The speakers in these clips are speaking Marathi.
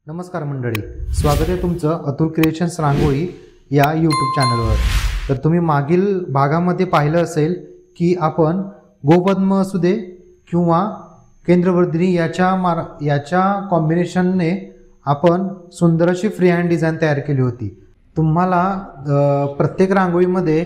नमस्कार मंडळी, स्वागत आहे तुमचं अतुल क्रिएशन्स रांगोळी या यूट्यूब चॅनलवर। तर तुम्ही मागील भागामध्ये पाहिलं असेल की आपण गोपद्म असू दे किंवा केंद्रवर्धिनी याच्या कॉम्बिनेशनने आपण सुंदर अशी फ्री हँड डिझाईन तयार केली होती। तुम्हाला प्रत्येक रांगोळीमध्ये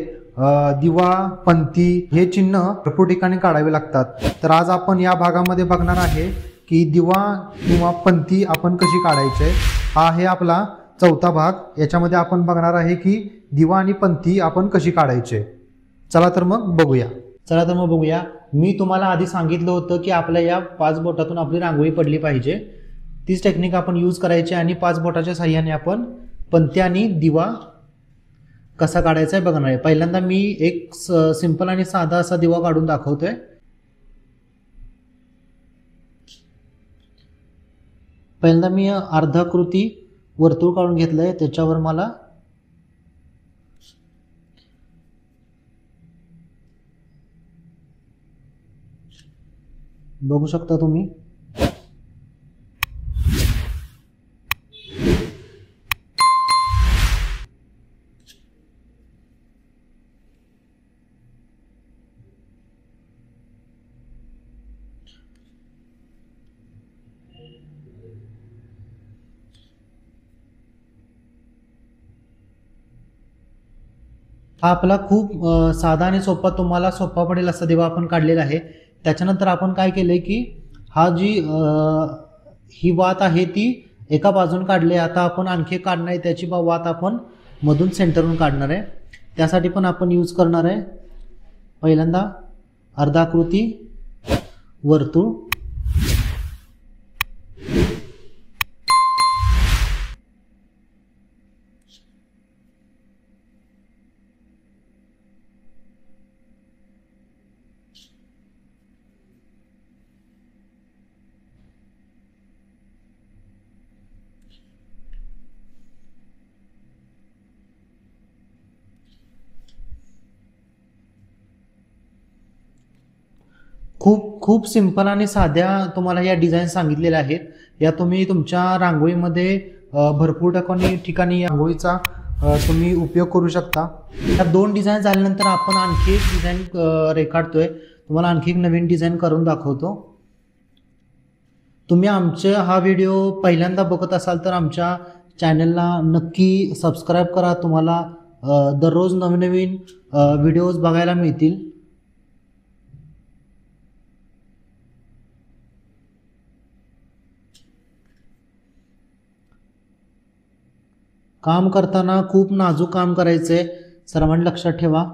दिवा, पंती हे चिन्ह भरपूर ठिकाणी काढावे लागतात। तर आज आपण या भागामध्ये बघणार आहे की दिवा किंवा पंती आपण कशी काढायचे। हा आहे आपला चौथा भाग। याच्यामध्ये आपण बघणार आहे की दिवा आणि पंती आपण कशी काढायचे। चला तर मग बघूया। मी तुम्हाला आधी सांगितलं होतं की आपल्या या 5 बोटातून आपली रांगोळी पडली पाहिजे। तीच टेक्निक आपण यूज करायची आणि 5 बोटाच्या साहाय्याने आपण पंती आणि दिवा कसा काढायचा आहे बघणार आहे। पहिल्यांदा मी एक सिंपल आणि साधा असा दिवा काढून दाखवतोय। पहिल्यांदा मी अर्धाकृती वर्तुळ काढून घेतलंय। त्याच्यावर मला बघू शकता तुम्ही हा आपला खूप साधा आणि सोपा, तुम्हाला सोपा पडेल असा दिवा आपण काढलेला आहे। त्याच्यानंतर आपण काय केलंय की हा जी ही वात आहे ती एका बाजून काढली। आता आपण आणखी काढणार आहे, त्याची वात आपण मधून सेंटरवरून काढणार आहे। त्यासाठी पण आपण यूज करणार आहे पहिल्यांदा अर्धाकृती वर्तुळ, खूप सिंपल आणि साध्या तुम्हाला या डिझाईन सांगितलेल्या आहेत। या तुम्ही तुमच्या रांगोळीमध्ये भरपूर ठिकाणी रांगोळीचा तुम्ही उपयोग करू शकता। या 2 डिझाईन झाल्यानंतर आपण आणखी एक डिझाईन रेखाटतोय। तुम्हाला आणखी एक नवीन डिझाईन करून दाखवतो। तुम्ही आमचा हा व्हिडिओ पहिल्यांदा बघत असाल तर आमच्या चॅनलला नक्की सबस्क्राईब करा। तुम्हाला दररोज नवीन व्हिडिओज बघायला मिळतील। काम करताना खूप नाजूक काम करायचंय, सर्वांनी लक्षात ठेवा।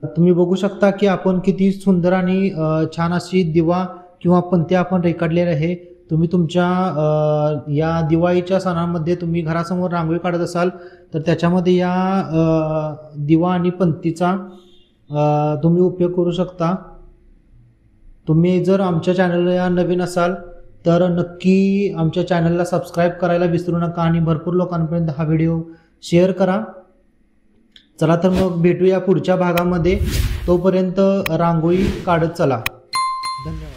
तुम्ही बघू शकता की आपण किती सुंदर आणि छान अशी दिवा किंवा पंती आपण रेखाटलेले आहे। तुम्ही तुमच्या या दिवाळीच्या सणामध्ये तुम्ही घरासमोर रांगोळी काढत असाल तर त्याच्यामध्ये या दिवा आणि पंतीचा तुम्ही उपयोग करू शकता। तुम्ही जर आमच्या चॅनलला नवीन असाल तर नक्की आमच्या चॅनलला सबस्क्राईब करायला विसरू नका आणि भरपूर लोकांपर्यंत हा व्हिडिओ शेअर करा। चला तर मग भेटूया पुढच्या भागामध्ये। तोपर्यंत रांगोळी काढत चला। धन्यवाद।